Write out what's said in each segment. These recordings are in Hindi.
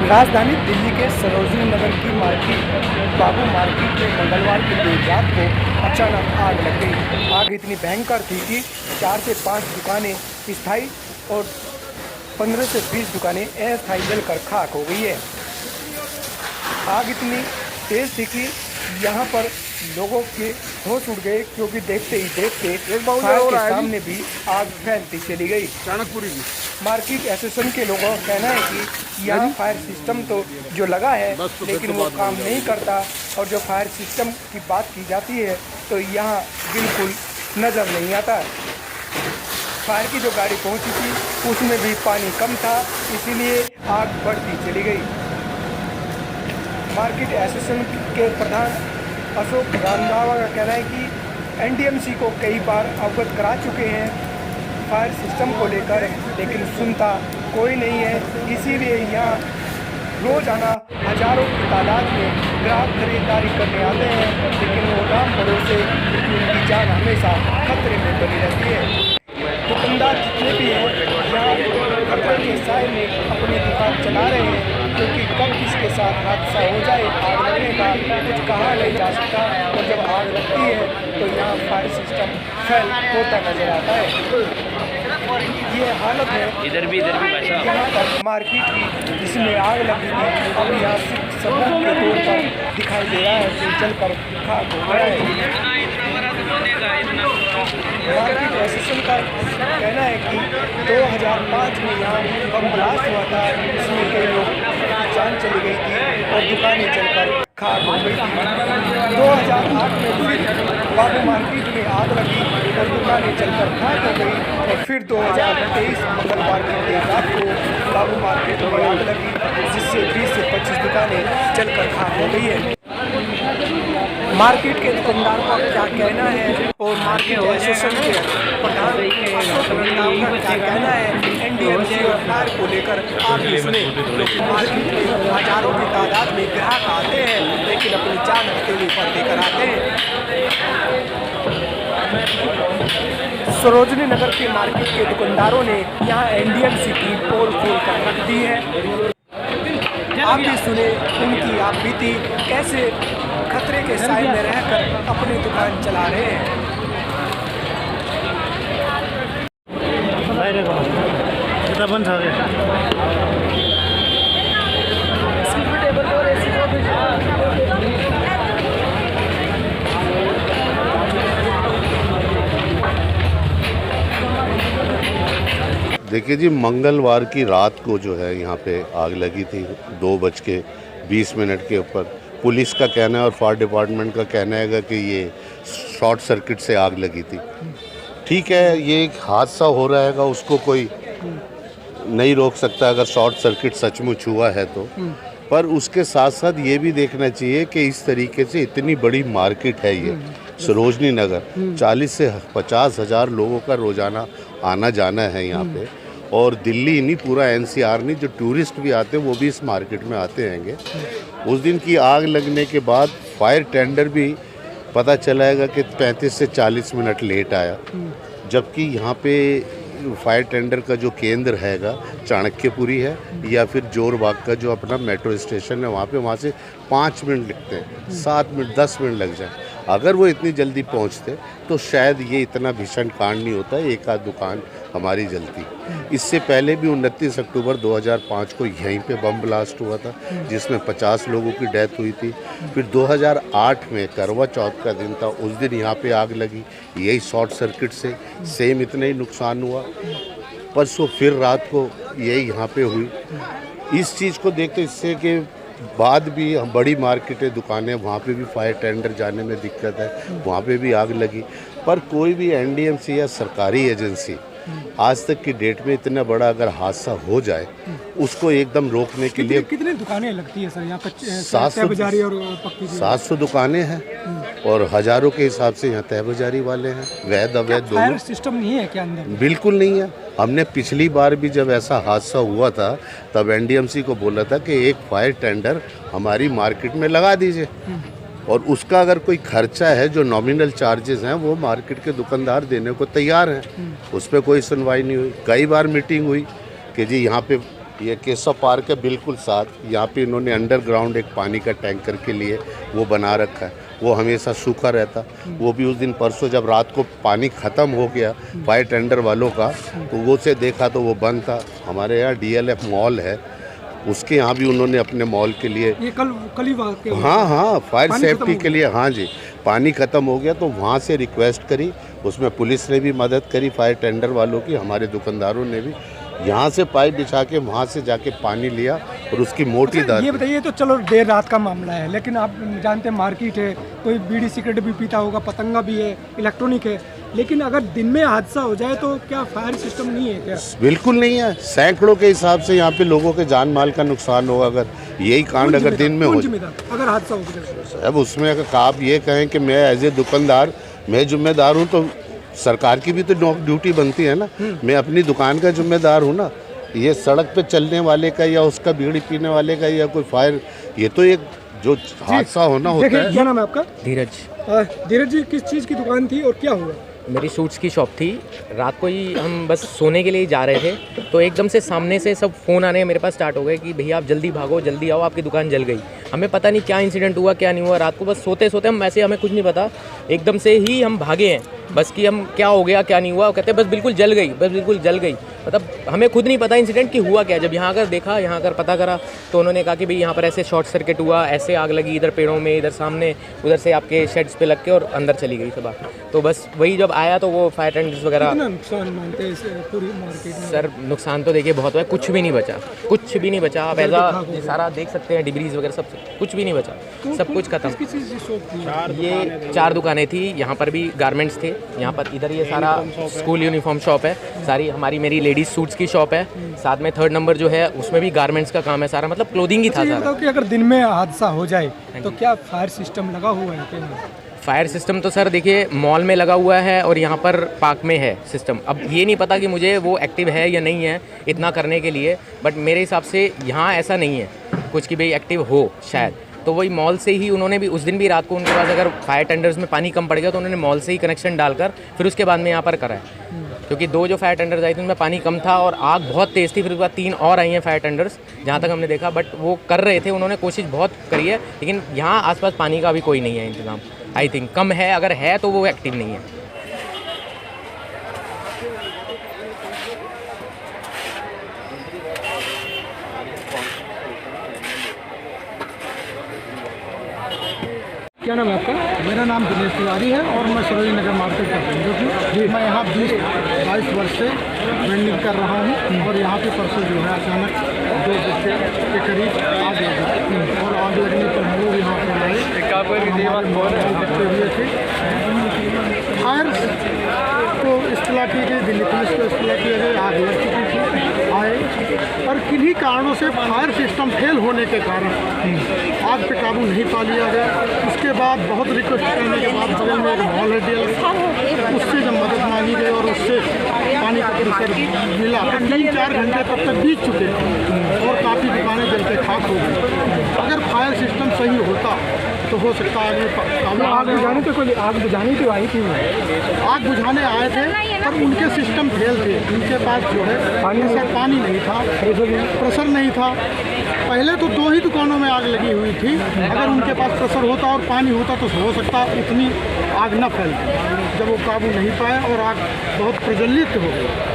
राजधानी दिल्ली के सरोजनी नगर की बाबू मार्केट में मंगलवार की देर रात को अचानक आग लग गई। आग इतनी भयंकर थी कि 4 से 5 दुकानें स्थायी और 15 से 20 दुकानें अस्थायी जलकर खाक हो गई है। आग इतनी तेज थी कि यहाँ पर लोगों के होश उड़ गए, क्योंकि देखते ही देखते फायर के सामने भी आग फैलती चली गई। चाणकपुरी जी मार्केट एसोसिएशन के लोगों का कहना है कि यहाँ फायर सिस्टम तो जो लगा है लेकिन वो काम नहीं करता, और जो फायर सिस्टम की बात की जाती है तो यहाँ बिल्कुल नज़र नहीं आता। फायर की जो गाड़ी पहुँची थी उसमें भी पानी कम था, इसीलिए आग बढ़ती चली गई। मार्केट एसोसिएशन के प्रधान अशोक रंधावा का कहना है कि एनडीएमसी को कई बार अवगत करा चुके हैं फायर सिस्टम को लेकर, लेकिन सुनता कोई नहीं है। इसीलिए यहाँ रोजाना हजारों की तादाद में ग्राहक खरीदारी करने आते हैं, लेकिन वो नाम भरोसे उनकी जान हमेशा खतरे में बनी रहती है। दुकानदार जितने भी हैं यहाँ खतरे के साए में अपनी दुकान चला रहे हैं, क्योंकि कब किसके साथ हादसा हो जाए आग लगने का कुछ कहा नहीं जा सकता। और जब आग लगती है तो यहाँ फायर सिस्टम फेल होता नजर आता है। ये हालत है इधर भी यहाँ पर मार्केट की, जिसमें आग लगी थी, अब यहाँ सिर्फ सबूत के तौर पर दिखाई दे रहा है कि जलकर खाक हो गया है। मार्केट एसोसिएशन का कहना है कि 2005 में यहाँ बम ब्लास्ट हुआ था, इसमें कई लोग की जान चली गई थी और दुकानें जलकर खाक हो गई थी। 2008 में फिर बाबू मार्केट में आग लगी और दुकानें जलकर खाक हो गई, और फिर 2023 मंगलवार की देर रात को बाबू मार्केट में आग लगी, जिससे 20 से 25 दुकानें जलकर खाक हो गई है। मार्केट के दुकानदारों का क्या कहना है और मार्केट एसोसिएशन के प्रधान अशोक रंधावा का क्या कहना है एनडीएमसी और फायर को लेकर, आप इसमें मार्केट में हजारों की तादाद में ग्राहक आते हैं, लेकिन अपनी जान हथेली पर लेकर आते हैं। सरोजनी नगर के मार्केट के दुकानदारों ने यहाँ एनडीएमसी की पोल खोल कर रख दी है। आप भी सुने उनकी आप बीती कैसे खतरे के साए में रहकर अपनी दुकान चला रहे हैं। देखिए जी, मंगलवार की रात को जो है यहाँ पे आग लगी थी 2:20 के ऊपर। पुलिस का कहना है और फायर डिपार्टमेंट का कहना है कि ये शॉर्ट सर्किट से आग लगी थी। ठीक है, ये एक हादसा हो रहा है, उसको कोई नहीं रोक सकता अगर शॉर्ट सर्किट सचमुच हुआ है तो, पर उसके साथ साथ ये भी देखना चाहिए कि इस तरीके से इतनी बड़ी मार्केट है ये सरोजनी नगर, 40 से 50 हज़ार लोगों का रोज़ाना आना जाना है यहाँ पे, और दिल्ली नहीं पूरा एनसीआर नहीं, जो टूरिस्ट भी आते हैं वो भी इस मार्केट में आते हैंगे। उस दिन की आग लगने के बाद फायर टेंडर भी पता चलाएगा कि 35 से 40 मिनट लेट आया, जबकि यहाँ पे फायर टेंडर का जो केंद्र हैगा चाणक्यपुरी है या फिर जोरबाग का जो अपना मेट्रो स्टेशन है वहाँ से 5 मिनट लगते हैं, 7 मिनट 10 मिनट लग जाए। अगर वो इतनी जल्दी पहुँचते तो शायद ये इतना भीषण कांड नहीं होता, एक आध दुकान हमारी जलती। इससे पहले भी 29 अक्टूबर 2005 को यहीं पे बम ब्लास्ट हुआ था, जिसमें 50 लोगों की डेथ हुई थी। फिर 2008 में करवा चौथ का दिन था, उस दिन यहाँ पे आग लगी, यही शॉर्ट सर्किट से सेम इतना ही नुकसान हुआ। परसों फिर रात को यही यहाँ पे हुई। इस चीज़ को देखते इससे कि बाद भी हम बड़ी मार्केटें दुकानें वहाँ पे भी फायर टेंडर जाने में दिक्कत है, वहाँ पे भी आग लगी, पर कोई भी एनडीएमसी या सरकारी एजेंसी आज तक की डेट में इतना बड़ा अगर हादसा हो जाए उसको एकदम रोकने के लिए कितनी दुकानें लगती है सर यहाँ पर? 700 दुकानें हैं और हजारों के हिसाब से यहाँ तय बाजारी वाले हैं, वैध अवैध दोनों। फायर सिस्टम नहीं है क्या अंदर? बिल्कुल नहीं है। हमने पिछली बार भी जब ऐसा हादसा हुआ था तब एनडीएमसी को बोला था कि एक फायर टेंडर हमारी मार्केट में लगा दीजिए, और उसका अगर कोई खर्चा है जो नॉमिनल चार्जेस हैं वो मार्केट के दुकानदार देने को तैयार हैं। उस पर कोई सुनवाई नहीं हुई। कई बार मीटिंग हुई कि जी यहाँ पे ये केशव पार्क है बिल्कुल साथ। यहाँ पे इन्होंने अंडरग्राउंड एक पानी का टैंकर के लिए वो बना रखा है, वो हमेशा सूखा रहता। वो भी उस दिन परसों जब रात को पानी ख़त्म हो गया फायर टेंडर वालों का, तो वो से देखा तो वो बंद था। हमारे यहाँ DLF मॉल है, उसके यहाँ भी उन्होंने अपने मॉल के लिए ये कल ही वाक़या हुआ। हाँ फायर पानी सेफ्टी खत्म हो के लिए, हाँ जी, पानी ख़त्म हो गया तो वहाँ से रिक्वेस्ट करी, उसमें पुलिस ने भी मदद करी, फायर टेंडर वालों की, हमारे दुकानदारों ने भी यहाँ से पाइप बिछा के वहाँ से जाके पानी लिया और उसकी मोटी अच्छा, दाल। ये बताइए, तो चलो देर रात का मामला है, लेकिन आप जानते हैं मार्केट है, कोई बीड़ी सिगरेट भी पीता होगा, पतंगा भी है, इलेक्ट्रॉनिक है, लेकिन अगर दिन में हादसा हो जाए तो क्या फायर सिस्टम नहीं है क्या? बिल्कुल नहीं है, सैकड़ों के हिसाब से यहाँ पे लोगों के जान माल का नुकसान होगा अगर यही कांड अगर दिन में हो जाए। अगर हादसा हो जाए अब उसमें अगर आप ये कहें कि मैं एज ए दुकानदार मैं जिम्मेदार हूँ, तो सरकार की भी तो ड्यूटी बनती है ना। मैं अपनी दुकान का जिम्मेदार हूँ ना। ये सड़क पे चलने वाले का या उसका बीड़ी पीने वाले का या कोई फायर, ये तो एक जो हादसा होना होता है। क्या नाम है आपका? धीरज। धीरज जी, किस चीज़ की दुकान थी और क्या हुआ? मेरी सूट्स की शॉप थी। रात को ही हम बस सोने के लिए जा रहे थे तो एकदम से सामने से सब फ़ोन आने मेरे पास स्टार्ट हो गए कि भैया आप जल्दी भागो, जल्दी आओ, आपकी दुकान जल गई। हमें पता नहीं क्या इंसिडेंट हुआ क्या नहीं हुआ। रात को बस सोते सोते हम ऐसे, हमें कुछ नहीं पता, एकदम से ही हम भागे हैं बस कि हम क्या हो गया क्या नहीं हुआ। कहते बस बिल्कुल जल गई, बस बिल्कुल जल गई। मतलब हमें खुद नहीं पता इंसिडेंट कि हुआ क्या। जब यहाँ आकर देखा, यहाँ आकर पता करा तो उन्होंने कहा कि भाई यहाँ पर ऐसे शॉर्ट सर्किट हुआ, ऐसे आग लगी, इधर पेड़ों में, इधर सामने, उधर से आपके शेड्स पे लग के और अंदर चली गई सब आग। तो बस वही जब आया तो वो फायर टेंडर्स वगैरह। कितना नुकसान मानते हैं इस पूरी मार्केट में? सर नुकसान तो देखिए बहुत हुआ है, कुछ भी नहीं बचा, कुछ भी नहीं बचा। आप ऐसा सारा देख सकते हैं, डिब्रीज वगैरह सब कुछ भी नहीं बचा, सब कुछ खत्म। किस चीज़ की शॉप थी? ये 4 दुकानें थी, यहाँ पर भी गारमेंट्स थे, यहाँ पर इधर ये सारा स्कूल यूनिफॉर्म शॉप है सारी, हमारी मेरी लेडीज सूट्स की शॉप है, साथ में 3rd नंबर जो है उसमें भी गारमेंट्स का काम है सारा, मतलब क्लोथिंग ही था ये सारा। बताओ कि अगर दिन में हादसा हो जाए तो क्या फायर सिस्टम लगा हुआ है क्या? फायर सिस्टम तो सर देखिए मॉल में लगा हुआ है और यहाँ पर पार्क में है सिस्टम। अब ये नहीं पता कि मुझे वो एक्टिव है या नहीं है इतना करने के लिए, बट मेरे हिसाब से यहाँ ऐसा नहीं है कुछ कि भाई एक्टिव हो शायद। तो वही मॉल से ही उन्होंने भी उस दिन भी रात को उनके पास अगर फायर टेंडर्स में पानी कम पड़ गया तो उन्होंने मॉल से ही कनेक्शन डालकर फिर उसके बाद में यहाँ पर करा है। क्योंकि 2 जो फायर टेंडर्स आई थी उनमें पानी कम था और आग बहुत तेज़ थी। फिर उसके बाद 3 और आई हैं फायर टेंडर्स जहाँ तक हमने देखा, बट वो कर रहे थे, उन्होंने कोशिश बहुत करी है, लेकिन यहाँ आसपास पानी का भी कोई नहीं है इंतज़ाम। आई थिंक कम है, अगर है तो वो एक्टिव नहीं है। क्या नाम है आपका? मेरा नाम दिनेश तिवारी है और मैं सरोज नगर मार्केट का हूँ। मैं यहाँ 20-22 वर्ष से वेंडिंग कर रहा हूँ और यहाँ पे परसों जो है अचानक 2 बजे के करीब आग लगी और आग लगने पर हम लोग यहाँ पर आए, इकट्ठे हुए थे। फायर को इत्तला की गई, दिल्ली पुलिस को इत्तला किया गई, आग लग चुकी थी, आए और किन्हीं कारणों से फायर सिस्टम फेल होने के कारण आग पे काबू नहीं पा लिया गया। उसके बाद बहुत रिक्वेस्ट करने के बाद बगल में एक मॉल है DLF, उससे जब मदद मांगी गई और उससे पानी का प्रेशर मिला तो 3-4 घंटे तब तक बीत चुके और काफ़ी दुकानें जल के खाक हो गई। अगर फायर सिस्टम सही होता तो हो सकता है आग बुझाने तो कोई आग बुझाने तो आई थी? आग बुझाने आए थे पर उनके सिस्टम फेल थे। उनके पास जो है पानी नहीं था, प्रेशर नहीं था। पहले तो 2 ही दुकानों में आग लगी हुई थी, अगर उनके पास प्रेशर होता और पानी होता तो हो सकता इतनी आग न फैलती। जब वो काबू नहीं पाए और आग बहुत प्रज्वलित हो गई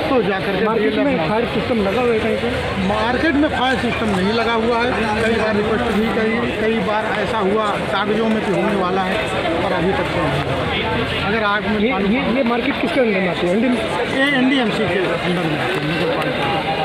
तो जाकर मार्केट में फायर सिस्टम लगा हुआ है कहीं पे? मार्केट में फायर सिस्टम नहीं लगा हुआ है। कई बार रिक्वेस्ट भी करी, कई बार ऐसा हुआ कागजों में कि होने वाला है पर अभी तक तो नहीं। अगर आग में ये मार्केट किसके अंदर में आती है? NDMC के अंदर में आती है, नगर पालिका।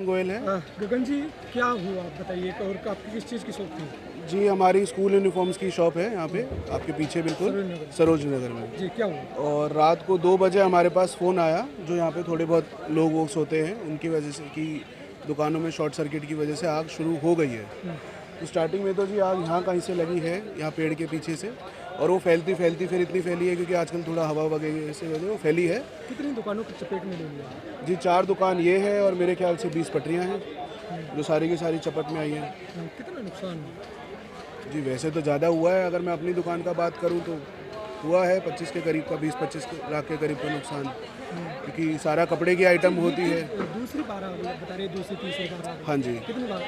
गोयल है गगन जी, क्या हुआ बताइए, और आपकी किस चीज़ की शॉप थी? जी। हमारी स्कूल यूनिफॉर्म्स की शॉप है यहाँ पे आपके पीछे बिल्कुल सरोज नगर में। जी, क्या हुआ? और रात को 2 बजे हमारे पास फ़ोन आया, जो यहाँ पे थोड़े बहुत लोग वो सोते हैं उनकी वजह से, कि दुकानों में शॉर्ट सर्किट की वजह से आग शुरू हो गई है। तो स्टार्टिंग में तो जी आग यहाँ कहीं से लगी है, यहाँ पेड़ के पीछे से, और वो फैलती फैलती फिर इतनी फैली है क्योंकि आजकल थोड़ा हवा वगैरह से वजह वो फैली है। कितनी दुकानों की चपेट में ले लिया? जी 4 दुकान ये है और मेरे ख्याल से 20 पटरियाँ हैं जो सारी की सारी चपेट में आई हैं। कितना नुकसान हुआ? जी वैसे तो ज़्यादा हुआ है, अगर मैं अपनी दुकान का बात करूं तो हुआ है 25 के करीब का, 20-25 लाख के करीब का नुकसान, क्योंकि सारा कपड़े की आइटम होती है। दूसरी बार बता रहे, दूसरी तीसरी बार? हाँ जी, कितनी बार?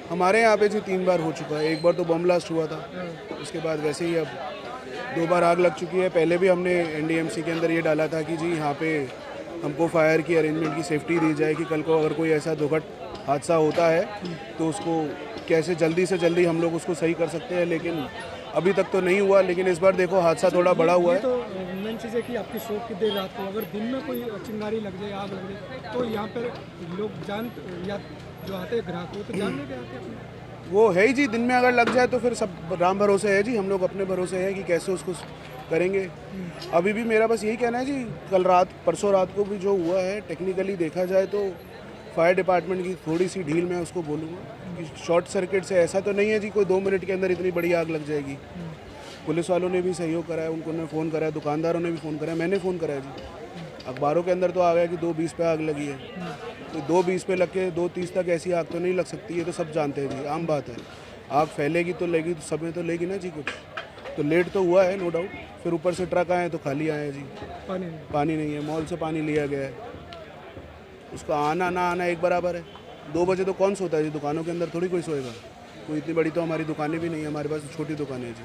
हमारे यहाँ पे जी 3 बार हो चुका है। एक बार तो बम ब्लास्ट हुआ था, उसके बाद वैसे ही अब 2 बार आग लग चुकी है। पहले भी हमने NDMC के अंदर ये डाला था कि जी यहाँ पे हमको फायर की अरेंजमेंट की सेफ्टी दी जाए कि कल को अगर कोई ऐसा दुर्घट हादसा होता है तो उसको कैसे जल्दी से जल्दी हम लोग उसको सही कर सकते हैं, लेकिन अभी तक तो नहीं हुआ। लेकिन इस बार देखो हादसा थोड़ा बड़ा हुआ है। तो मेन चीज़ है कि आपकी शॉप की देर रात को अगर दिन में कोई चिंगारी लग जाए, आग लग जाए, तो यहाँ पर लोग जान या जो आते हैं ग्राहक वो तो जान लेके आते हैं। वो है ही जी, दिन में अगर लग जाए तो फिर सब राम भरोसे है जी, हम लोग अपने भरोसे हैं कि कैसे उसको करेंगे। अभी भी मेरा बस यही कहना है जी, कल रात परसों रात को भी जो हुआ है टेक्निकली देखा जाए तो फायर डिपार्टमेंट की थोड़ी सी ढील मैं उसको बोलूँगा कि शॉर्ट सर्किट से ऐसा तो नहीं है जी कोई 2 मिनट के अंदर इतनी बड़ी आग लग जाएगी। पुलिस वालों ने भी सहयोग करा है, उनको ने फ़ोन करा है, दुकानदारों ने भी फ़ोन करा है, मैंने फ़ोन करा है जी। अखबारों के अंदर तो आ गया कि 2:20 पे आग लगी है, तो 2:20 पे लग के 2:30 तक ऐसी आग तो नहीं लग सकती, ये तो सब जानते हैं जी, आम बात है। आग फैलेगी तो लेगी तो सब में तो लेगी ना जी कुछ, तो लेट तो हुआ है नो डाउट। फिर ऊपर से ट्रक आए तो खाली आए हैं जी, पानी नहीं है, मॉल से पानी लिया गया है, उसका आना ना आना एक बराबर है। 2 बजे तो कौन सोता है जी, दुकानों के अंदर थोड़ी कोई सोएगा। कोई इतनी बड़ी तो हमारी दुकानें भी नहीं है, हमारे पास छोटी दुकानें हैं जी।